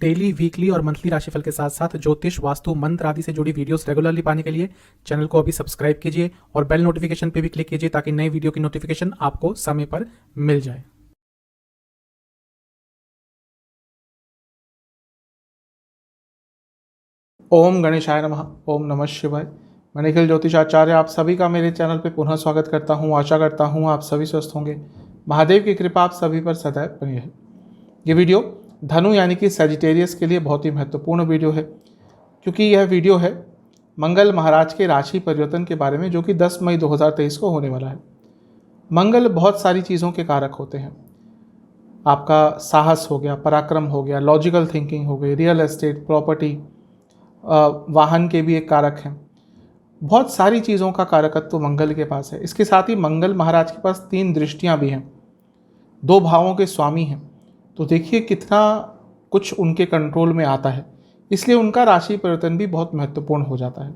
Daily, weekly और monthly राशिफल के साथ साथ ज्योतिष, वास्तु, मंत्र आदि से जुड़ी वीडियोस रेगुलरली पाने के लिए चैनल को अभी सब्सक्राइब कीजिए और बेल नोटिफिकेशन पे भी क्लिक कीजिए ताकि नई वीडियो की नोटिफिकेशन आपको समय पर मिल जाए। ओम गणेशाय नमः। ओम नमः शिवाय। मैं निखिल ज्योतिषाचार्य आप सभी का मेरे चैनल पे पुनः स्वागत करता हूँ। आशा करता हूँ आप सभी स्वस्थ होंगे। महादेव की कृपा आप सभी पर सदैव बनी रहे। ये वीडियो धनु यानी कि सजिटेरियस के लिए बहुत ही महत्वपूर्ण वीडियो है, क्योंकि यह वीडियो है मंगल महाराज के राशि परिवर्तन के बारे में, जो कि 10 मई 2023 को होने वाला है। मंगल बहुत सारी चीज़ों के कारक होते हैं। आपका साहस हो गया, पराक्रम हो गया, लॉजिकल थिंकिंग हो गई, रियल एस्टेट, प्रॉपर्टी, वाहन के भी एक कारक हैं। बहुत सारी चीज़ों का कारकत्व मंगल के पास है। इसके साथ ही मंगल महाराज के पास 3 दृष्टियां भी हैं, 2 भावों के स्वामी हैं। तो देखिए कितना कुछ उनके कंट्रोल में आता है, इसलिए उनका राशि परिवर्तन भी बहुत महत्वपूर्ण हो जाता है।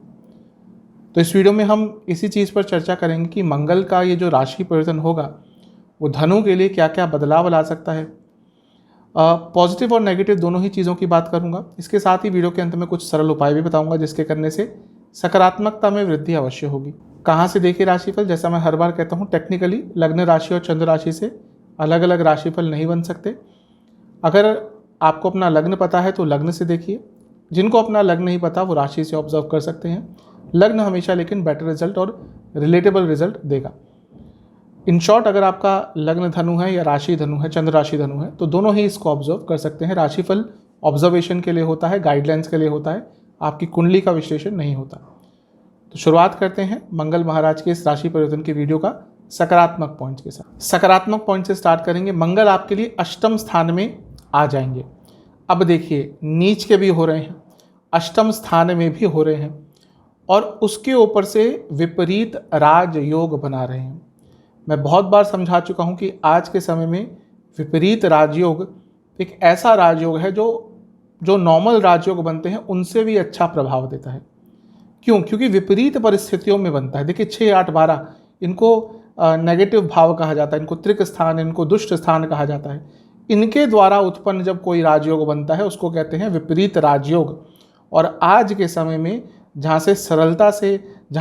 तो इस वीडियो में हम इसी चीज़ पर चर्चा करेंगे कि मंगल का ये जो राशि परिवर्तन होगा वो धनु के लिए क्या क्या बदलाव ला सकता है। पॉजिटिव और नेगेटिव दोनों ही चीज़ों की बात करूंगा। इसके साथ ही वीडियो के अंत में कुछ सरल उपाय भी बताऊंगा, जिसके करने से सकारात्मकता में वृद्धि अवश्य होगी। कहाँ से देखिए राशिफल? जैसा मैं हर बार कहता हूँ, टेक्निकली लग्न राशि और चंद्र राशि से अलग अलग राशिफल नहीं बन सकते। अगर आपको अपना लग्न पता है तो लग्न से देखिए, जिनको अपना लग्न नहीं पता वो राशि से ऑब्जर्व कर सकते हैं। लग्न हमेशा लेकिन बेटर रिजल्ट और रिलेटेबल रिजल्ट देगा। इन शॉर्ट, अगर आपका लग्न धनु है या राशि धनु है, चंद्र राशि धनु है, तो दोनों ही इसको ऑब्जर्व कर सकते हैं। राशिफल ऑब्जर्वेशन के लिए होता है, गाइडलाइंस के लिए होता है, आपकी कुंडली का विश्लेषण नहीं होता। तो शुरुआत करते हैं मंगल महाराज के इस राशि परिवर्तन की वीडियो का सकारात्मक पॉइंट के साथ। सकारात्मक पॉइंट से स्टार्ट करेंगे। मंगल आपके लिए अष्टम स्थान में आ जाएंगे। अब देखिए, नीच के भी हो रहे हैं, अष्टम स्थान में भी हो रहे हैं, और उसके ऊपर से विपरीत राजयोग बना रहे हैं। मैं बहुत बार समझा चुका हूं कि आज के समय में विपरीत राजयोग एक ऐसा राजयोग है जो नॉर्मल राजयोग बनते हैं उनसे भी अच्छा प्रभाव देता है। क्यों? क्योंकि विपरीत परिस्थितियों में बनता है। देखिए 6, 8, 12 इनको नेगेटिव भाव कहा जाता है, इनको त्रिक स्थान, इनको दुष्ट स्थान कहा जाता है। इनके द्वारा उत्पन्न जब कोई राजयोग बनता है उसको कहते हैं विपरीत राजयोग। और आज के समय में जहाँ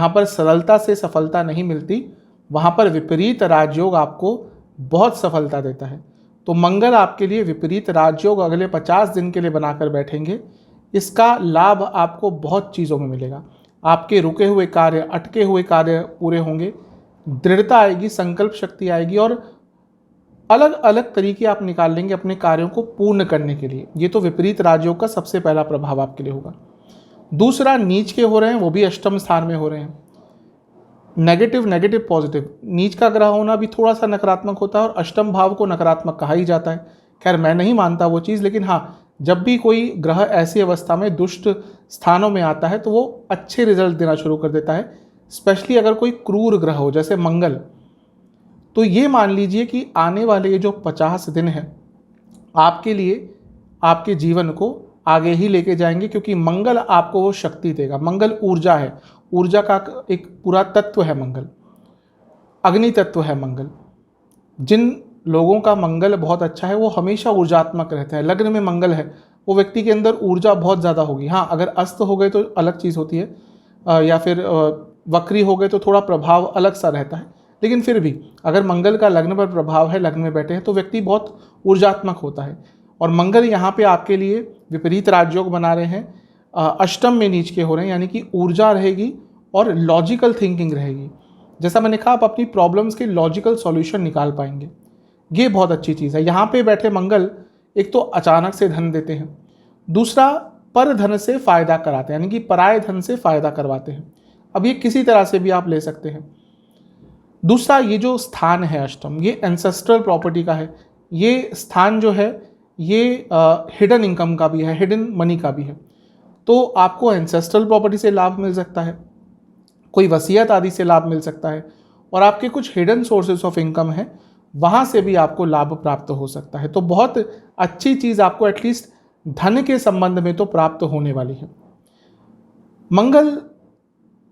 पर सरलता से सफलता नहीं मिलती, वहाँ पर विपरीत राजयोग आपको बहुत सफलता देता है। तो मंगल आपके लिए विपरीत राजयोग अगले 50 दिन के लिए बनाकर बैठेंगे। इसका लाभ आपको बहुत चीज़ों में मिलेगा। आपके रुके हुए कार्य, अटके हुए कार्य पूरे होंगे, दृढ़ता आएगी, संकल्प शक्ति आएगी, और अलग अलग तरीके आप निकाल लेंगे अपने कार्यों को पूर्ण करने के लिए। ये तो विपरीत राजयोग का सबसे पहला प्रभाव आपके लिए होगा। दूसरा, नीच के हो रहे हैं, वो भी अष्टम स्थान में हो रहे हैं। नेगेटिव पॉजिटिव, नीच का ग्रह होना भी थोड़ा सा नकारात्मक होता है, और अष्टम भाव को नकारात्मक कहा ही जाता है। खैर, मैं नहीं मानता वो चीज़, लेकिन हाँ, जब भी कोई ग्रह ऐसी अवस्था में दुष्ट स्थानों में आता है तो वो अच्छे रिजल्ट देना शुरू कर देता है। स्पेशली अगर कोई क्रूर ग्रह हो जैसे मंगल, तो ये मान लीजिए कि आने वाले ये जो 50 दिन है आपके लिए, आपके जीवन को आगे ही लेके जाएंगे, क्योंकि मंगल आपको वो शक्ति देगा। मंगल ऊर्जा है, ऊर्जा का एक पूरा तत्व है मंगल, अग्नि तत्व है मंगल। जिन लोगों का मंगल बहुत अच्छा है वो हमेशा ऊर्जात्मक रहते हैं। लग्न में मंगल है, वो व्यक्ति के अंदर ऊर्जा बहुत ज़्यादा होगी। हाँ, अगर अस्त हो गए तो अलग चीज़ होती है, या फिर वक्री हो गए तो थोड़ा प्रभाव अलग सा रहता है, लेकिन फिर भी अगर मंगल का लग्न पर प्रभाव है, लग्न में बैठे हैं, तो व्यक्ति बहुत ऊर्जात्मक होता है। और मंगल यहाँ पे आपके लिए विपरीत राजयोग बना रहे हैं, अष्टम में नीच के हो रहे हैं, यानी कि ऊर्जा रहेगी और लॉजिकल थिंकिंग रहेगी। जैसा मैंने कहा, आप अपनी प्रॉब्लम्स के लॉजिकल सॉल्यूशन निकाल पाएंगे। ये बहुत अच्छी चीज़ है। यहाँ पे बैठे मंगल एक तो अचानक से धन देते हैं, दूसरा पर धन से फायदा कराते हैं, यानी कि पराय धन से फायदा करवाते हैं। अब ये किसी तरह से भी आप ले सकते हैं। दूसरा, ये जो स्थान है अष्टम, ये एंसेस्ट्रल प्रॉपर्टी का है। ये स्थान जो है ये हिडन इनकम का भी है, हिडन मनी का भी है। तो आपको एंसेस्ट्रल प्रॉपर्टी से लाभ मिल सकता है, कोई वसीयत आदि से लाभ मिल सकता है, और आपके कुछ हिडन सोर्सेस ऑफ इनकम है, वहाँ से भी आपको लाभ प्राप्त हो सकता है। तो बहुत अच्छी चीज़ आपको एटलीस्ट धन के संबंध में तो प्राप्त होने वाली है। मंगल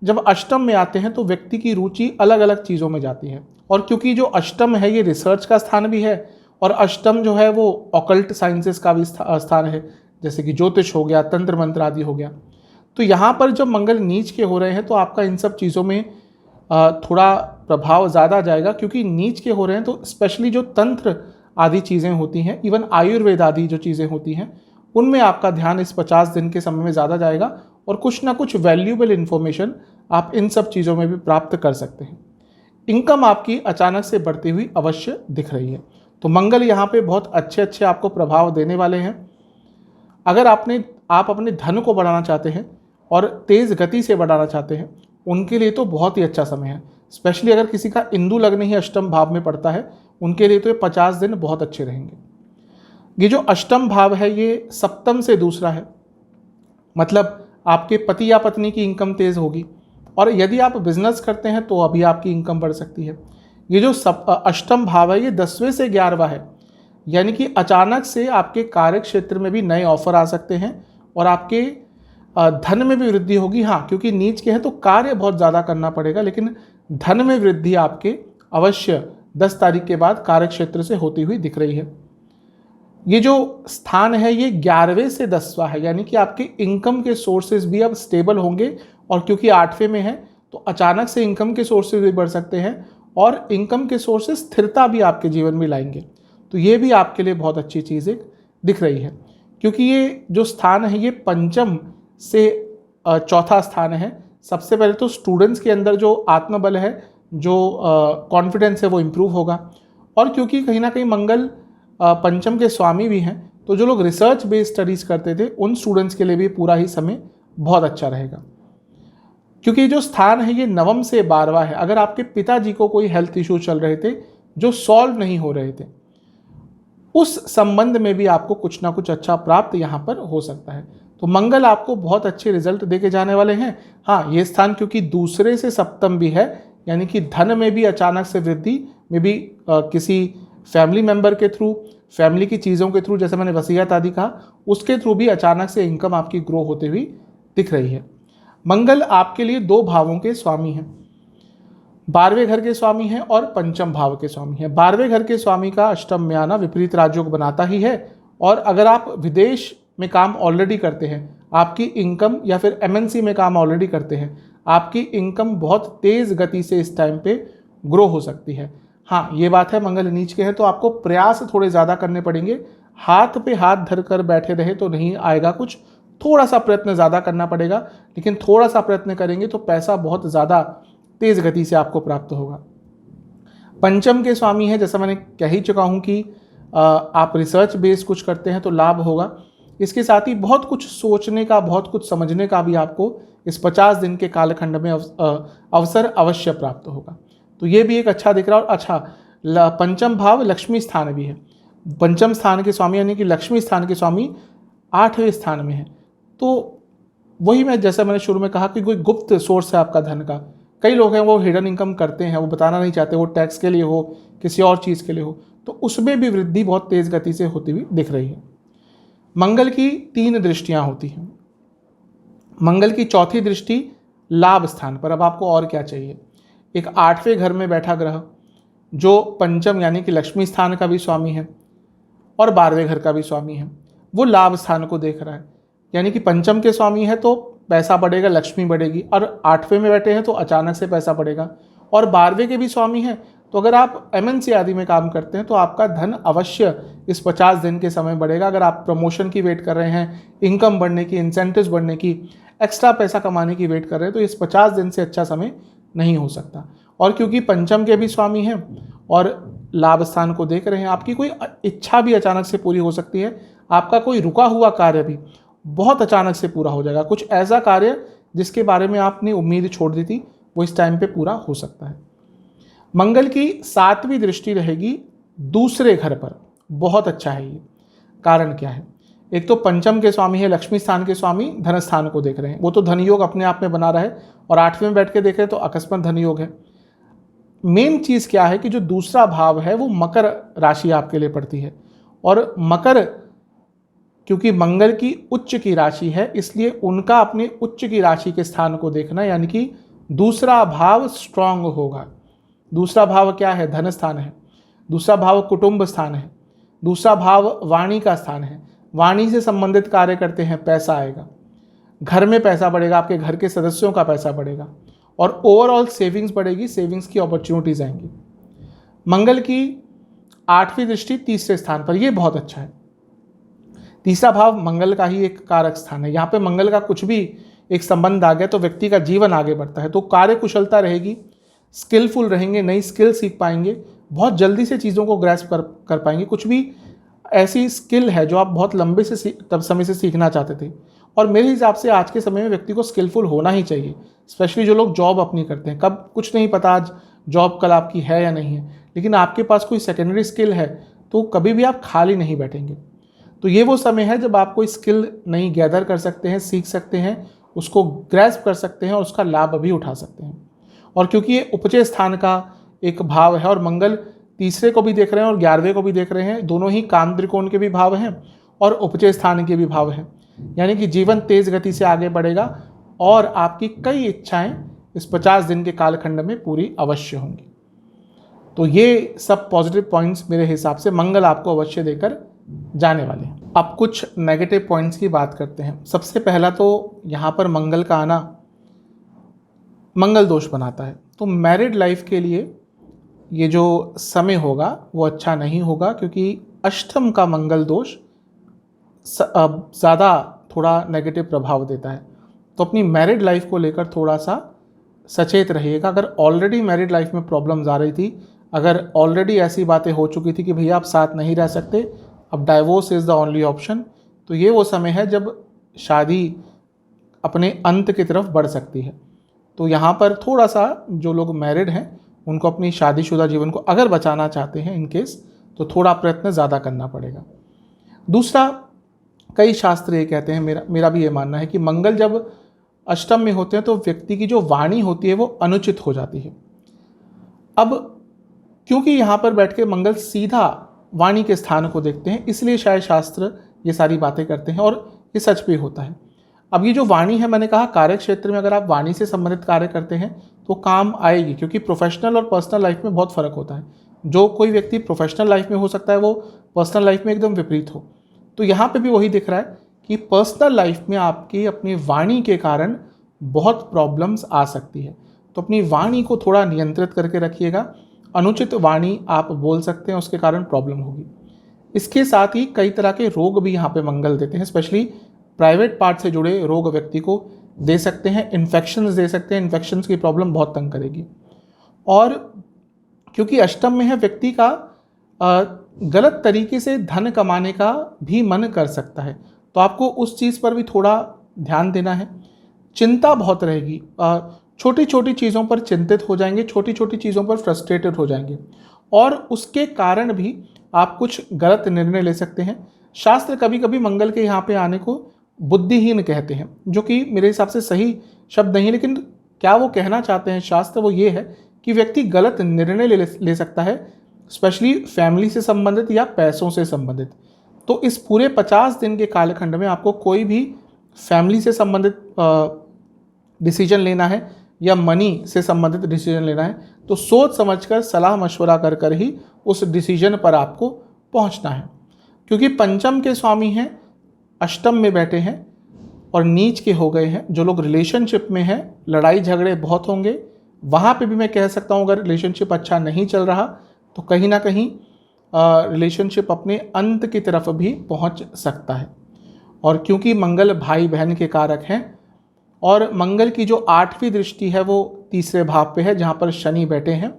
जब अष्टम में आते हैं तो व्यक्ति की रुचि अलग अलग चीज़ों में जाती है, और क्योंकि जो अष्टम है ये रिसर्च का स्थान भी है, और अष्टम जो है वो ऑकल्ट साइंसेस का भी स्थान है, जैसे कि ज्योतिष हो गया, तंत्र मंत्र आदि हो गया। तो यहाँ पर जब मंगल नीच के हो रहे हैं तो आपका इन सब चीज़ों में थोड़ा प्रभाव ज़्यादा जाएगा, क्योंकि नीच के हो रहे हैं तो स्पेशली जो तंत्र आदि चीज़ें होती हैं, इवन आयुर्वेद आदि जो चीज़ें होती हैं, उनमें आपका ध्यान इस 50 दिन के समय में ज़्यादा जाएगा और कुछ ना कुछ वैल्यूएबल इन्फॉर्मेशन आप इन सब चीज़ों में भी प्राप्त कर सकते हैं। इनकम आपकी अचानक से बढ़ती हुई अवश्य दिख रही है। तो मंगल यहाँ पे बहुत अच्छे आपको प्रभाव देने वाले हैं। अगर आप अपने धन को बढ़ाना चाहते हैं और तेज़ गति से बढ़ाना चाहते हैं, उनके लिए तो बहुत ही अच्छा समय है। स्पेशली अगर किसी का इंदु लग्न ही अष्टम भाव में पड़ता है, उनके लिए तो ये 50 दिन बहुत अच्छे रहेंगे। ये जो अष्टम भाव है ये सप्तम से दूसरा है, मतलब आपके पति या पत्नी की इनकम तेज़ होगी, और यदि आप बिजनेस करते हैं तो अभी आपकी इनकम बढ़ सकती है। ये जो अष्टम भाव है ये 10वें से 11वां है, यानी कि अचानक से आपके कार्य क्षेत्र में भी नए ऑफर आ सकते हैं और आपके धन में भी वृद्धि होगी। हाँ, क्योंकि नीच के हैं तो कार्य बहुत ज़्यादा करना पड़ेगा, लेकिन धन में वृद्धि आपके अवश्य 10 तारीख के बाद कार्य क्षेत्र से होती हुई दिख रही है। ये जो स्थान है ये 11वें से 10वां है, यानी कि आपके इनकम के सोर्सेज भी अब स्टेबल होंगे, और क्योंकि 8वें में है तो अचानक से इनकम के सोर्सेज भी बढ़ सकते हैं और इनकम के सोर्सेज स्थिरता भी आपके जीवन में लाएंगे। तो ये भी आपके लिए बहुत अच्छी चीज़ दिख रही है, क्योंकि ये जो स्थान है ये पंचम से चौथा स्थान है। सबसे पहले तो स्टूडेंट्स के अंदर जो आत्मबल है, जो कॉन्फिडेंस है, वो इम्प्रूव होगा। और क्योंकि कहीं ना कहीं मंगल पंचम के स्वामी भी हैं, तो जो लोग रिसर्च बेस्ड स्टडीज़ करते थे उन स्टूडेंट्स के लिए भी पूरा ही समय बहुत अच्छा रहेगा। क्योंकि जो स्थान है ये 9वें से 12वां है। अगर आपके पिताजी को कोई हेल्थ इश्यू चल रहे थे जो सॉल्व नहीं हो रहे थे, उस संबंध में भी आपको कुछ ना कुछ अच्छा प्राप्त यहाँ पर हो सकता है। तो मंगल आपको बहुत अच्छे रिजल्ट देके जाने वाले हैं। हाँ, ये स्थान क्योंकि दूसरे से सप्तम भी है, यानी कि धन में भी अचानक से वृद्धि में भी किसी फैमिली मेंबर के थ्रू, फैमिली की चीज़ों के थ्रू, जैसे मैंने वसीयत आदि कहा, उसके थ्रू भी अचानक से इनकम आपकी ग्रो होते हुई दिख रही है। मंगल आपके लिए 2 भावों के स्वामी हैं, 12वें घर के स्वामी हैं और पंचम भाव के स्वामी हैं। 12वें घर के स्वामी का अष्टम में आना विपरीत राजयोग बनाता ही है, और अगर आप विदेश में काम ऑलरेडी करते हैं, आपकी इनकम, या फिर MNC में काम ऑलरेडी करते हैं, आपकी इनकम बहुत तेज़ गति से इस टाइम पे ग्रो हो सकती है। हाँ, ये बात है, मंगल नीच के हैं तो आपको प्रयास थोड़े ज़्यादा करने पड़ेंगे। हाथ पे हाथ धर कर बैठे रहे तो नहीं आएगा कुछ, थोड़ा सा प्रयत्न ज़्यादा करना पड़ेगा, लेकिन थोड़ा सा प्रयत्न करेंगे तो पैसा बहुत ज़्यादा तेज़ गति से आपको प्राप्त होगा। पंचम के स्वामी है, जैसा मैंने कह ही चुका हूँ कि आप रिसर्च बेस्ड कुछ करते हैं तो लाभ होगा। इसके साथ ही बहुत कुछ सोचने का, बहुत कुछ समझने का भी आपको इस 50 दिन के कालखंड में अवसर अवश्य प्राप्त होगा। तो ये भी एक अच्छा दिख रहा है। और अच्छा, पंचम भाव लक्ष्मी स्थान भी है। पंचम स्थान के स्वामी यानी कि लक्ष्मी स्थान के स्वामी 8वें स्थान में है। तो वही जैसा मैंने शुरू में कहा कि कोई गुप्त सोर्स है आपका धन का। कई लोग हैं वो हिडन इनकम करते हैं, वो बताना नहीं चाहते, वो टैक्स के लिए हो, किसी और चीज़ के लिए हो, तो उसमें भी वृद्धि बहुत तेज़ गति से होती हुई दिख रही है। मंगल की 3 दृष्टियां होती हैं। मंगल की चौथी दृष्टि लाभ स्थान पर। अब आपको और क्या चाहिए? एक 8वें घर में बैठा ग्रह जो पंचम यानी कि लक्ष्मी स्थान का भी स्वामी है और 12वें घर का भी स्वामी है, वो लाभ स्थान को देख रहा है। यानी कि पंचम के स्वामी है तो पैसा बढ़ेगा, लक्ष्मी बढ़ेगी, और 8वें में बैठे हैं तो अचानक से पैसा बढ़ेगा। और 12वें के भी स्वामी हैं, तो अगर आप MNC आदि में काम करते हैं तो आपका धन अवश्य इस 50 दिन के समय बढ़ेगा। अगर आप प्रमोशन की वेट कर रहे हैं, इनकम बढ़ने की, इंसेंटिव्स बढ़ने की, एक्स्ट्रा पैसा कमाने की वेट कर रहे हैं, तो इस 50 दिन से अच्छा समय नहीं हो सकता। और क्योंकि पंचम के भी स्वामी हैं और लाभ स्थान को देख रहे हैं, आपकी कोई इच्छा भी अचानक से पूरी हो सकती है। आपका कोई रुका हुआ कार्य भी बहुत अचानक से पूरा हो जाएगा। कुछ ऐसा कार्य जिसके बारे में आपने उम्मीद छोड़ दी थी, वो इस टाइम पे पूरा हो सकता है। मंगल की 7वीं दृष्टि रहेगी दूसरे घर पर। बहुत अच्छा है ये। कारण क्या है? एक तो पंचम के स्वामी है, लक्ष्मी स्थान के स्वामी धन स्थान को देख रहे हैं, वो तो धन योग अपने आप में बना रहा है, और 8वें में बैठ के देख रहे हैं तो अकस्मात धन योग है। मेन चीज़ क्या है कि जो दूसरा भाव है वो मकर राशि आपके लिए पड़ती है, और मकर क्योंकि मंगल की उच्च की राशि है, इसलिए उनका अपने उच्च की राशि के स्थान को देखना, यानी कि दूसरा भाव स्ट्रांग होगा। दूसरा भाव क्या है? धन स्थान है। दूसरा भाव कुटुंब स्थान है। दूसरा भाव वाणी का स्थान है। वाणी से संबंधित कार्य करते हैं, पैसा आएगा, घर में पैसा बढ़ेगा, आपके घर के सदस्यों का पैसा बढ़ेगा और ओवरऑल सेविंग्स बढ़ेगी, सेविंग्स की अपॉर्चुनिटीज आएंगी। मंगल की 8वीं दृष्टि तीसरे स्थान पर, यह बहुत अच्छा है। तीसरा भाव मंगल का ही एक कारक स्थान है। यहाँ पे मंगल का कुछ भी एक संबंध आ गया तो व्यक्ति का जीवन आगे बढ़ता है। तो कार्य कुशलता रहेगी, स्किलफुल रहेंगे, नई स्किल सीख पाएंगे, बहुत जल्दी से चीज़ों को ग्रैस्प कर पाएंगे। कुछ भी ऐसी स्किल है जो आप बहुत लंबे से तब समय से सीखना चाहते थे, और मेरे हिसाब से आज के समय में व्यक्ति को स्किलफुल होना ही चाहिए, स्पेशली जो लोग जॉब अपनी करते हैं। कब कुछ नहीं पता आज जॉब कल आपकी है या नहीं है, लेकिन आपके पास कोई सेकेंडरी स्किल है तो कभी भी आप खाली नहीं बैठेंगे। तो ये वो समय है जब आप कोई स्किल नई गैदर कर सकते हैं, सीख सकते हैं, उसको ग्रैस्प कर सकते हैं और उसका लाभ भी उठा सकते हैं। और क्योंकि ये उपचय स्थान का एक भाव है और मंगल तीसरे को भी देख रहे हैं और 11वें को भी देख रहे हैं, दोनों ही काम त्रिकोण के भी भाव हैं और उपचय स्थान के भी भाव हैं, यानी कि जीवन तेज गति से आगे बढ़ेगा और आपकी कई इच्छाएं इस 50 दिन के कालखंड में पूरी अवश्य होंगी। तो ये सब पॉजिटिव पॉइंट्स मेरे हिसाब से मंगल आपको अवश्य देकर जाने वाले हैं। अब कुछ नेगेटिव पॉइंट्स की बात करते हैं। सबसे पहला तो यहाँ पर मंगल का आना मंगल दोष बनाता है, तो मैरिड लाइफ के लिए ये जो समय होगा वो अच्छा नहीं होगा, क्योंकि अष्टम का मंगल दोष ज़्यादा थोड़ा नेगेटिव प्रभाव देता है। तो अपनी मैरिड लाइफ को लेकर थोड़ा सा सचेत रहिएगा। अगर ऑलरेडी मैरिड लाइफ में प्रॉब्लम्स आ रही थी, अगर ऑलरेडी ऐसी बातें हो चुकी थी कि भैया आप साथ नहीं रह सकते, अब divorce is the only option, तो ये वो समय है जब शादी अपने अंत की तरफ बढ़ सकती है। तो यहाँ पर थोड़ा सा जो लोग मैरिड हैं उनको अपनी शादीशुदा जीवन को अगर बचाना चाहते हैं इनकेस, तो थोड़ा प्रयत्न ज़्यादा करना पड़ेगा। दूसरा, कई शास्त्र ये कहते हैं, मेरा भी ये मानना है कि मंगल जब अष्टम में होते हैं तो व्यक्ति की जो वाणी होती है वो अनुचित हो जाती है। अब क्योंकि यहाँ पर बैठ के मंगल सीधा वाणी के स्थान को देखते हैं, इसलिए शायद शास्त्र ये सारी बातें करते हैं और ये सच भी होता है। अब ये जो वाणी है, मैंने कहा कार्य क्षेत्र में अगर आप वाणी से संबंधित कार्य करते हैं तो काम आएगी, क्योंकि प्रोफेशनल और पर्सनल लाइफ में बहुत फ़र्क होता है। जो कोई व्यक्ति प्रोफेशनल लाइफ में हो सकता है वो पर्सनल लाइफ में एकदम विपरीत हो। तो यहाँ पे भी वही दिख रहा है कि पर्सनल लाइफ में आपकी अपनी वाणी के कारण बहुत प्रॉब्लम्स आ सकती है। तो अपनी वाणी को थोड़ा नियंत्रित करके रखिएगा। अनुचित वाणी आप बोल सकते हैं, उसके कारण प्रॉब्लम होगी। इसके साथ ही कई तरह के रोग भी यहाँ पे मंगल देते हैं, स्पेशली प्राइवेट पार्ट से जुड़े रोग व्यक्ति को दे सकते हैं, इन्फेक्शंस दे सकते हैं। इन्फेक्शंस की प्रॉब्लम बहुत तंग करेगी। और क्योंकि अष्टम में है, व्यक्ति का गलत तरीके से धन कमाने का भी मन कर सकता है, तो आपको उस चीज़ पर भी थोड़ा ध्यान देना है। चिंता बहुत रहेगी, छोटी छोटी चीज़ों पर चिंतित हो जाएंगे, छोटी छोटी चीज़ों पर फ्रस्ट्रेटेड हो जाएंगे और उसके कारण भी आप कुछ गलत निर्णय ले सकते हैं। शास्त्र कभी कभी मंगल के यहाँ पे आने को बुद्धिहीन कहते हैं, जो कि मेरे हिसाब से सही शब्द नहीं, लेकिन क्या वो कहना चाहते हैं शास्त्र वो ये है कि व्यक्ति गलत निर्णय ले सकता है, स्पेशली फैमिली से संबंधित या पैसों से संबंधित। तो इस पूरे 50 दिन के कालखंड में आपको कोई भी फैमिली से संबंधित डिसीजन लेना है या मनी से संबंधित डिसीजन लेना है तो सोच समझकर सलाह मशवरा कर कर ही उस डिसीजन पर आपको पहुंचना है। क्योंकि पंचम के स्वामी हैं, अष्टम में बैठे हैं और नीच के हो गए हैं। जो लोग रिलेशनशिप में हैं, लड़ाई झगड़े बहुत होंगे। वहाँ पे भी मैं कह सकता हूँ अगर रिलेशनशिप अच्छा नहीं चल रहा तो कहीं ना कहीं रिलेशनशिप अपने अंत की तरफ भी पहुँच सकता है। और क्योंकि मंगल भाई बहन के कारक हैं और मंगल की जो 8वीं दृष्टि है वो तीसरे भाव पे है जहाँ पर शनि बैठे हैं,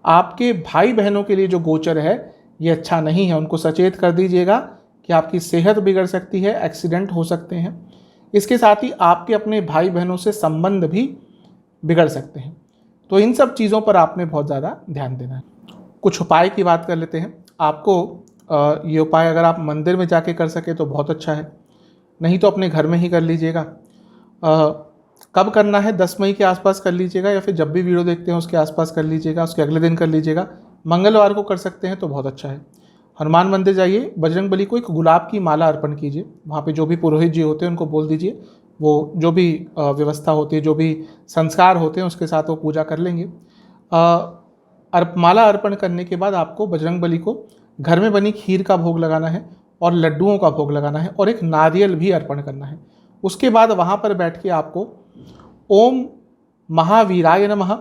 आपके भाई बहनों के लिए जो गोचर है ये अच्छा नहीं है। उनको सचेत कर दीजिएगा कि आपकी सेहत बिगड़ सकती है, एक्सीडेंट हो सकते हैं। इसके साथ ही आपके अपने भाई बहनों से संबंध भी बिगड़ सकते हैं। तो इन सब चीज़ों पर आपने बहुत ज़्यादा ध्यान देना है। कुछ उपाय की बात कर लेते हैं। आपको ये उपाय अगर आप मंदिर में जाके कर सके तो बहुत अच्छा है, नहीं तो अपने घर में ही कर लीजिएगा। कब करना है? 10 मई के आसपास कर लीजिएगा या फिर जब भी वीडियो देखते हैं उसके आसपास कर लीजिएगा, उसके अगले दिन कर लीजिएगा। मंगलवार को कर सकते हैं तो बहुत अच्छा है। हनुमान मंदिर जाइए, बजरंग बली को एक गुलाब की माला अर्पण कीजिए। वहाँ पे जो भी पुरोहित जी होते हैं उनको बोल दीजिए, वो जो भी व्यवस्था होती है, जो भी संस्कार होते हैं उसके साथ वो पूजा कर लेंगे। माला अर्पण करने के बाद आपको बजरंग बली को घर में बनी खीर का भोग लगाना है और लड्डुओं का भोग लगाना है और एक नारियल भी अर्पण करना है। उसके बाद वहाँ पर बैठ के आपको ओम महावीराय नमः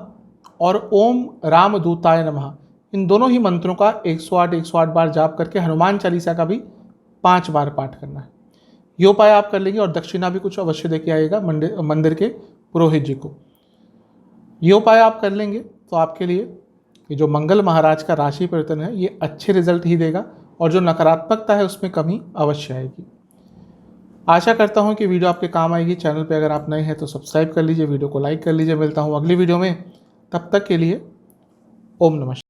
और ओम रामदूताय नमः इन दोनों ही मंत्रों का 108 बार जाप करके हनुमान चालीसा का भी 5 बार पाठ करना है। ये उपाय आप कर लेंगे और दक्षिणा भी कुछ अवश्य देके आइएगा मंदिर के पुरोहित जी को। ये उपाय आप कर लेंगे तो आपके लिए ये जो मंगल महाराज का राशि परिवर्तन है ये अच्छे रिजल्ट ही देगा और जो नकारात्मकता है उसमें कमी अवश्य आएगी। आशा करता हूँ कि वीडियो आपके काम आएगी। चैनल पे अगर आप नए हैं तो सब्सक्राइब कर लीजिए, वीडियो को लाइक कर लीजिए। मिलता हूँ अगली वीडियो में, तब तक के लिए ओम नमः।